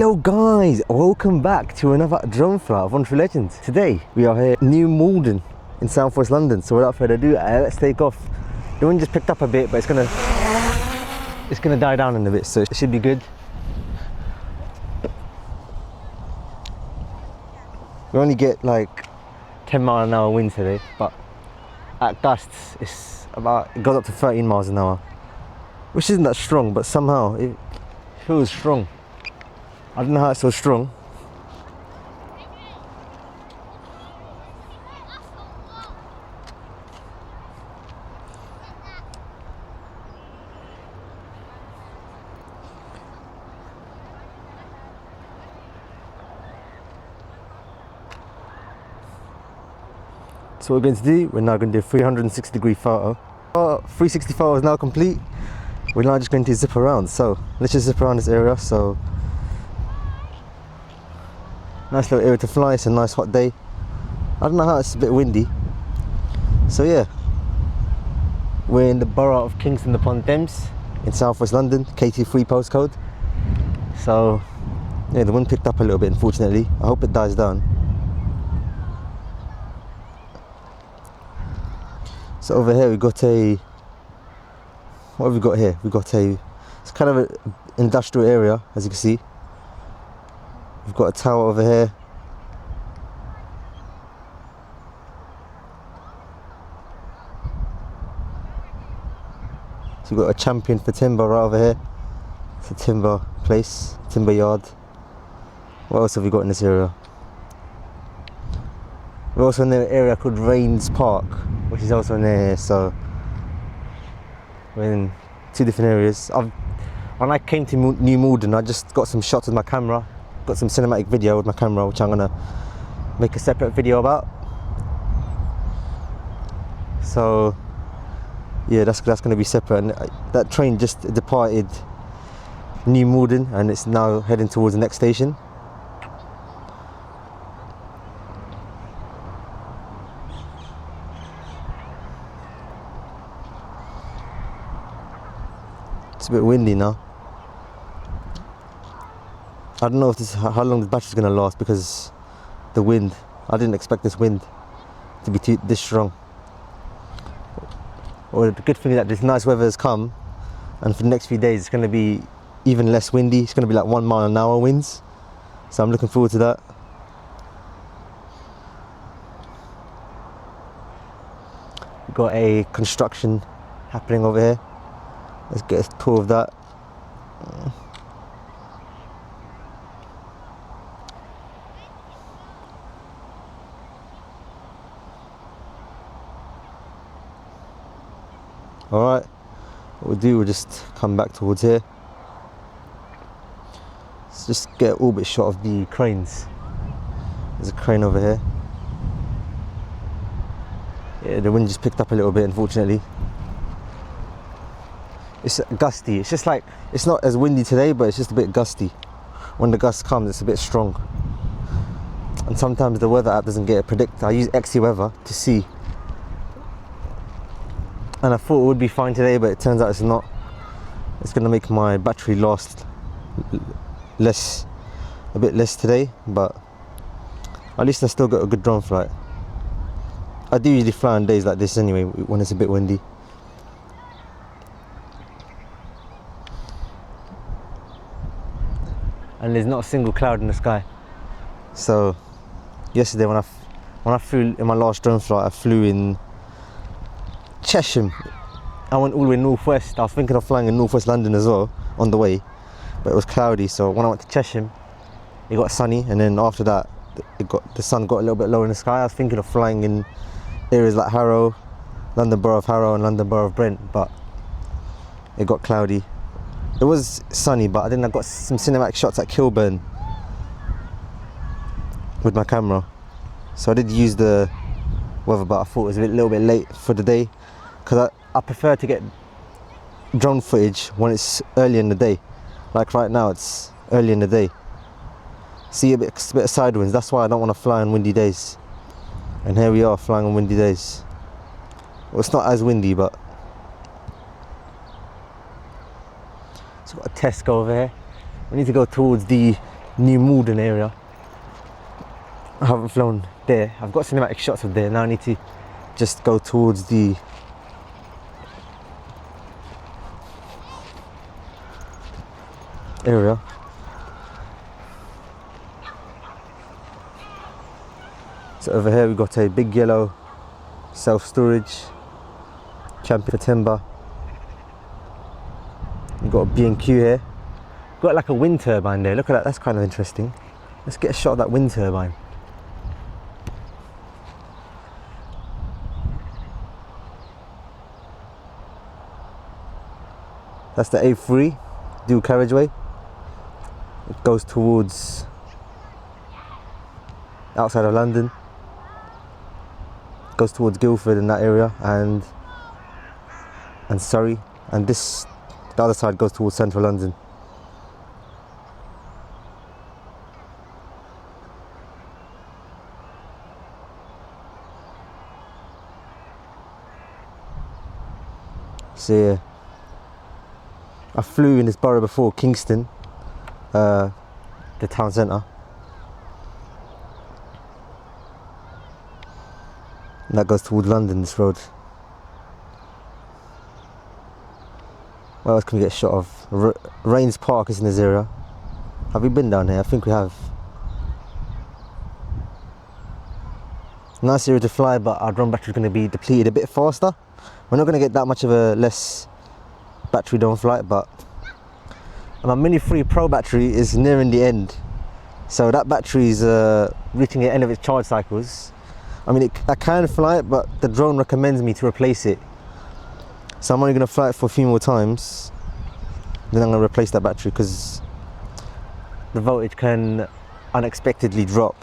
Hello guys, welcome back to another drone flight of True Legends. Today we are here New Malden in southwest London, so without further ado, let's take off. The wind just picked up a bit, but it's gonna die down in a bit, so it should be good. We only get like 10-mile-an-hour winds today, but at gusts it goes up to 13 miles an hour, which isn't that strong, but somehow it feels strong. I don't know how it's so strong. So what we're going to do, we're now going to do a 360-degree photo. Our 360 photo is now complete. We're now just going to zip around. So let's just zip around this area. So nice little area to fly. It's a nice hot day. I don't know how it's a bit windy. So yeah, we're in the Borough of Kingston upon Thames in southwest London, KT3 postcode. So yeah, the wind picked up a little bit, unfortunately. I hope it dies down. So over here we've got what have we got here? We've got it's kind of an industrial area, as you can see. We've got a tower over here. So we've got a champion for timber right over here. It's a timber place, timber yard. What else have we got in this area? We're also in an area called Rains Park, which is also near here, so we're in two different areas. When I came to New Malden, I just got some shots with my camera, got some cinematic video with my camera, which I'm gonna make a separate video about. So yeah, that's gonna be separate. And that train just departed New Malden and it's now heading towards the next station. It's a bit windy now. I don't know if how long this battery's gonna last because the wind. I didn't expect this wind to be this strong. Well, the good thing is that this nice weather has come, and for the next few days it's gonna be even less windy. It's gonna be like 1 mile an hour winds. So I'm looking forward to that. We've got a construction happening over here. Let's get a tour of that. Alright, what we'll do, we'll just come back towards here. Let's just get an orbit shot of the cranes. There's a crane over here. Yeah, the wind just picked up a little bit, unfortunately. It's gusty. It's just like, it's not as windy today, but it's just a bit gusty. When the gust comes, it's a bit strong. And sometimes the weather app doesn't get a predict. I use XE Weather to see. And I thought it would be fine today, but it turns out it's not. It's gonna make my battery last a bit less today, but at least I still got a good drone flight. I do usually fly on days like this anyway, when it's a bit windy. And there's not a single cloud in the sky. So yesterday when I flew in my last drone flight, I flew in Cheshire. I went all the way northwest. I was thinking of flying in northwest London as well on the way, but it was cloudy. So when I went to Cheshire, it got sunny, and then after that, the sun got a little bit lower in the sky. I was thinking of flying in areas like Harrow, London Borough of Harrow, and London Borough of Brent, but it got cloudy. It was sunny, but then I got some cinematic shots at Kilburn with my camera. So I did use the weather, but I thought it was a little bit late for the day, because I prefer to get drone footage when it's early in the day. Like right now, it's early in the day. See a bit of side winds. That's why I don't want to fly on windy days. And here we are flying on windy days. Well, it's not as windy, but it's got a Tesco over here. We need to go towards the New Malden area. I haven't flown there. I've got cinematic shots of there. Now I need to just go towards the area. So over here we've got a big yellow self-storage, champion for timber. You've got a B&Q here. Got like a wind turbine there. Look at that, that's kind of interesting. Let's get a shot of that wind turbine. That's the A3 dual carriageway. It goes towards outside of London. Goes towards Guildford in that area and Surrey, and this the other side goes towards central London. So yeah, I flew in this borough before, Kingston, the town centre. And that goes towards London, this road. What else can we get a shot of? Rains Park is in this area. Have we been down here? I think we have. Nice area to fly, but our drone battery is going to be depleted a bit faster. We're not going to get that much of a less battery down flight, but my Mini 3 Pro battery is nearing the end. So that battery is reaching the end of its charge cycles. I mean, I can fly it, but the drone recommends me to replace it. So I'm only going to fly it for a few more times. Then I'm going to replace that battery because the voltage can unexpectedly drop.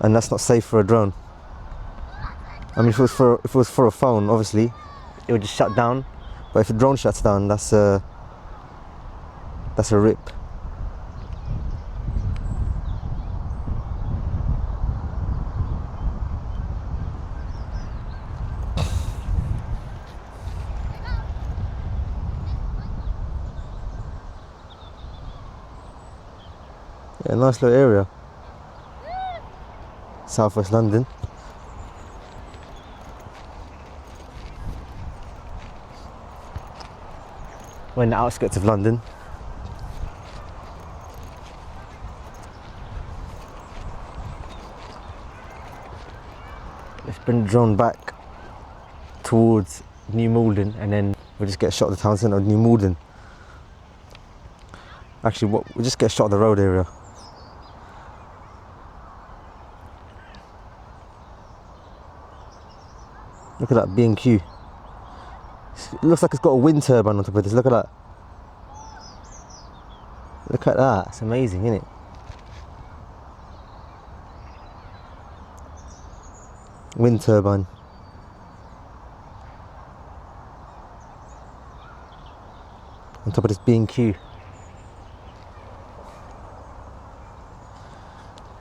And that's not safe for a drone. I mean, if it was for a phone, obviously, it would just shut down. But if a drone shuts down, that's a rip. Yeah, nice little area. Southwest London. We're in the outskirts of London. Let's bring the drone back towards New Malden and then we'll just get a shot of the town centre of New Malden. Actually, we'll just get a shot of the road area. Look at that B&Q. It looks like it's got a wind turbine on top of this. Look at that. Look at that. It's amazing, isn't it? Wind turbine. On top of this B&Q.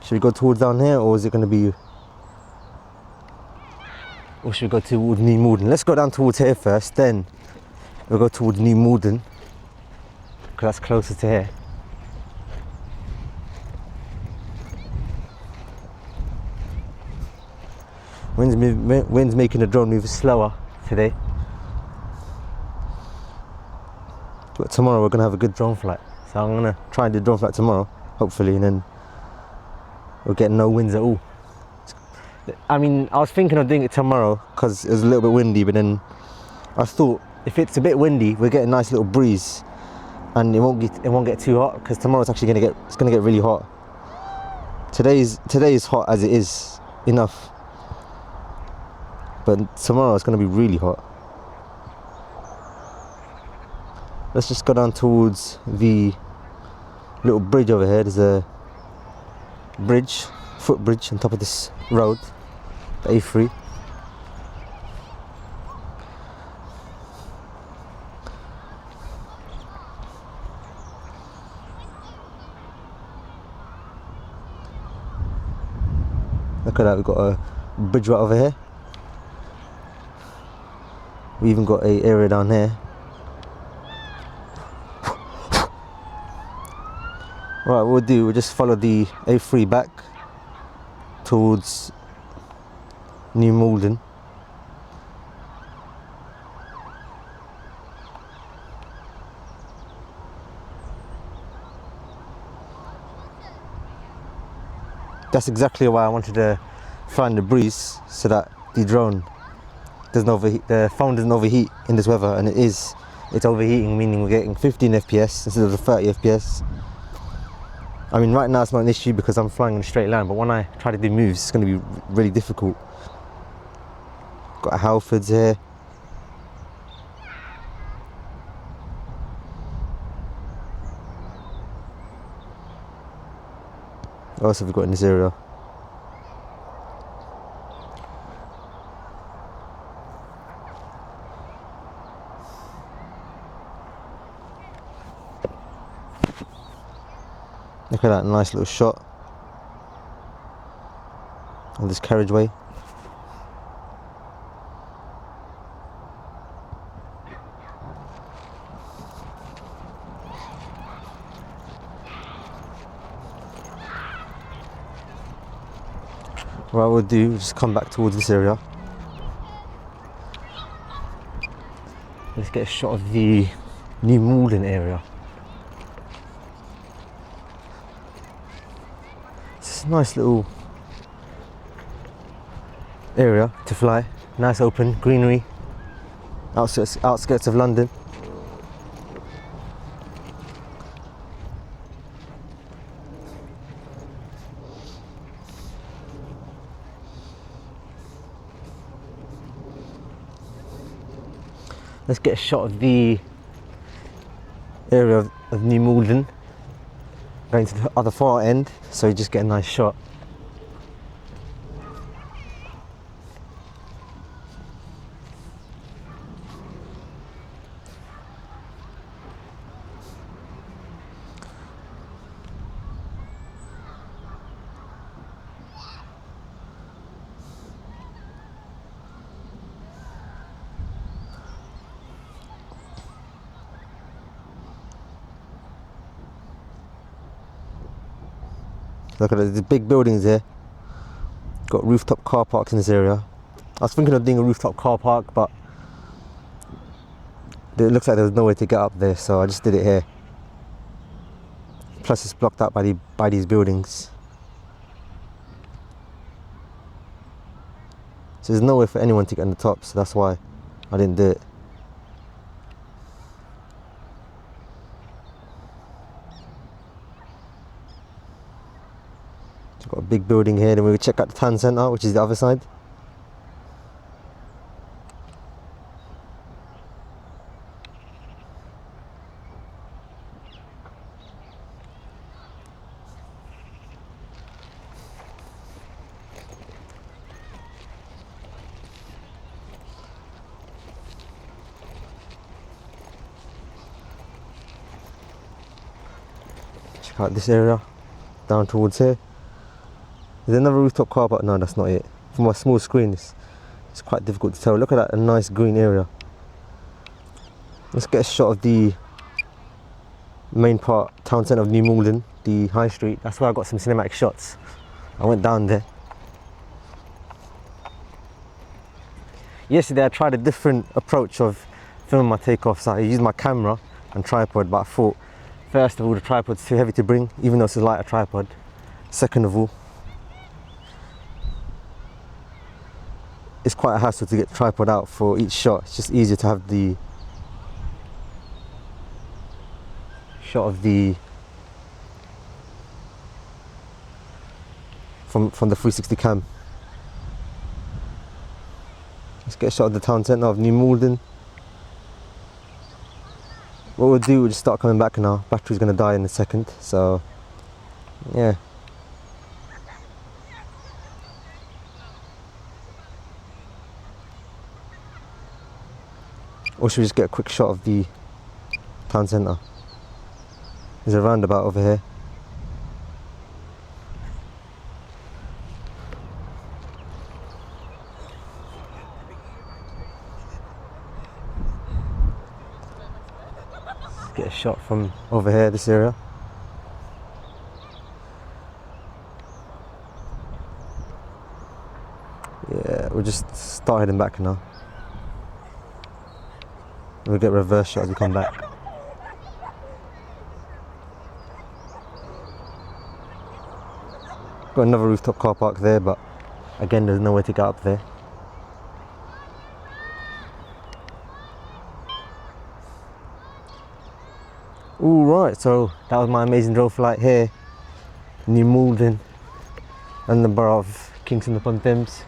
Should we go towards down here, or is it going to be... Or should we go towards New Malden? Let's go down towards here first, then we'll go towards New Malden, because that's closer to here. Wind's making the drone move slower today. But tomorrow we're going to have a good drone flight. So I'm going to try and do a drone flight tomorrow, hopefully, and then we'll get no winds at all. I mean, I was thinking of doing it tomorrow because it was a little bit windy, but then I thought if it's a bit windy, we'll get a nice little breeze, and it won't get too hot, because tomorrow it's actually going to get really hot. Today is hot as it is enough, but tomorrow it's going to be really hot. Let's just go down towards the little bridge over here. There's a footbridge on top of this road, the A3. Look at that, we've got a bridge right over here. We even got an area down here. Right, what we'll just follow the A3 back towards New Malden. That's exactly why I wanted to find the breeze, so that the drone doesn't overheat, the phone doesn't overheat in this weather, and it's overheating, meaning we're getting 15 FPS instead of the 30 FPS. I mean, right now it's not an issue because I'm flying in a straight line, but when I try to do moves, it's going to be really difficult. Got a Halfords here. What else have we got in this area? Look at that nice little shot of this carriageway. What we'll do is just come back towards this area. Let's get a shot of the New Malden area. It's a nice little area to fly. Nice open greenery. Outskirts of London. Let's get a shot of the area of New Malden, going to the other far end, so you just get a nice shot. Look at the big buildings here. Got rooftop car parks in this area. I was thinking of doing a rooftop car park, but it looks like there's no way to get up there, so I just did it here. Plus it's blocked out by these buildings. So there's no way for anyone to get on the top, so that's why I didn't do it. Got a big building here, then we will check out the town centre, which is the other side. Check out this area, down towards here. There's another rooftop car park. No, that's not it. From my small screen, it's quite difficult to tell. Look at that, a nice green area. Let's get a shot of the main part, town centre of New Malden, the high street. That's where I got some cinematic shots. I went down there. Yesterday I tried a different approach of filming my takeoffs. I used my camera and tripod, but I thought, first of all, the tripod's too heavy to bring, even though it's a lighter tripod. Second of all, it's quite a hassle to get the tripod out for each shot. It's just easier to have the shot of the from the 360 cam. Let's get a shot of the town centre of New Malden. What we'll do, we'll just start coming back now. Battery's going to die in a second, so yeah. Or should we just get a quick shot of the town centre? There's a roundabout over here. Let's get a shot from over here, this area. Yeah, we'll just start heading back now. We'll get reverse shot as we come back. Got another rooftop car park there, but again, there's nowhere to get up there. Alright, so that was my amazing drone flight here, New Malden, and the Borough of Kingston upon Thames.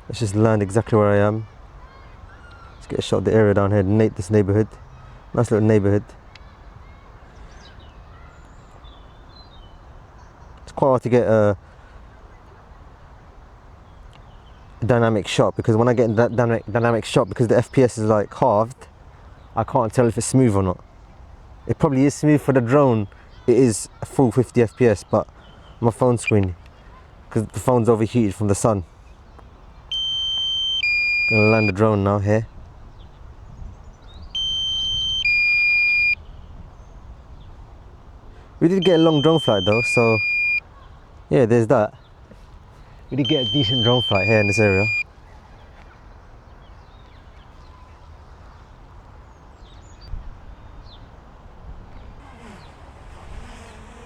Let's just land exactly where I am. Let's get a shot of the area down here, this neighbourhood. Nice little neighbourhood. It's quite hard to get a dynamic shot, because when I get that dynamic shot, because the FPS is like halved, I can't tell if it's smooth or not. It probably is smooth for the drone. It is a full 50 FPS, but my phone screen, because the phone's overheated from the sun. Gonna land the drone now here. We did get a long drone flight though, so yeah, there's that. We did get a decent drone flight here in this area.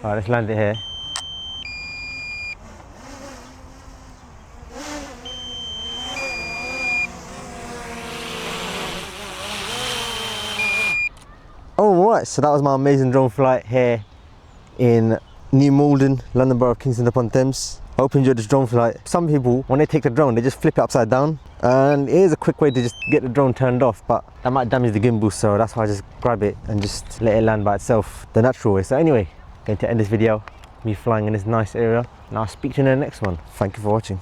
Alright, let's land it here. Alright, so that was my amazing drone flight here in New Malden, London Borough of Kingston upon Thames. I hope you enjoyed this drone flight. Some people, when they take the drone, they just flip it upside down. And it is a quick way to just get the drone turned off, but that might damage the gimbal, so that's why I just grab it and just let it land by itself the natural way. So anyway, going to end this video, me flying in this nice area, and I'll speak to you in the next one. Thank you for watching.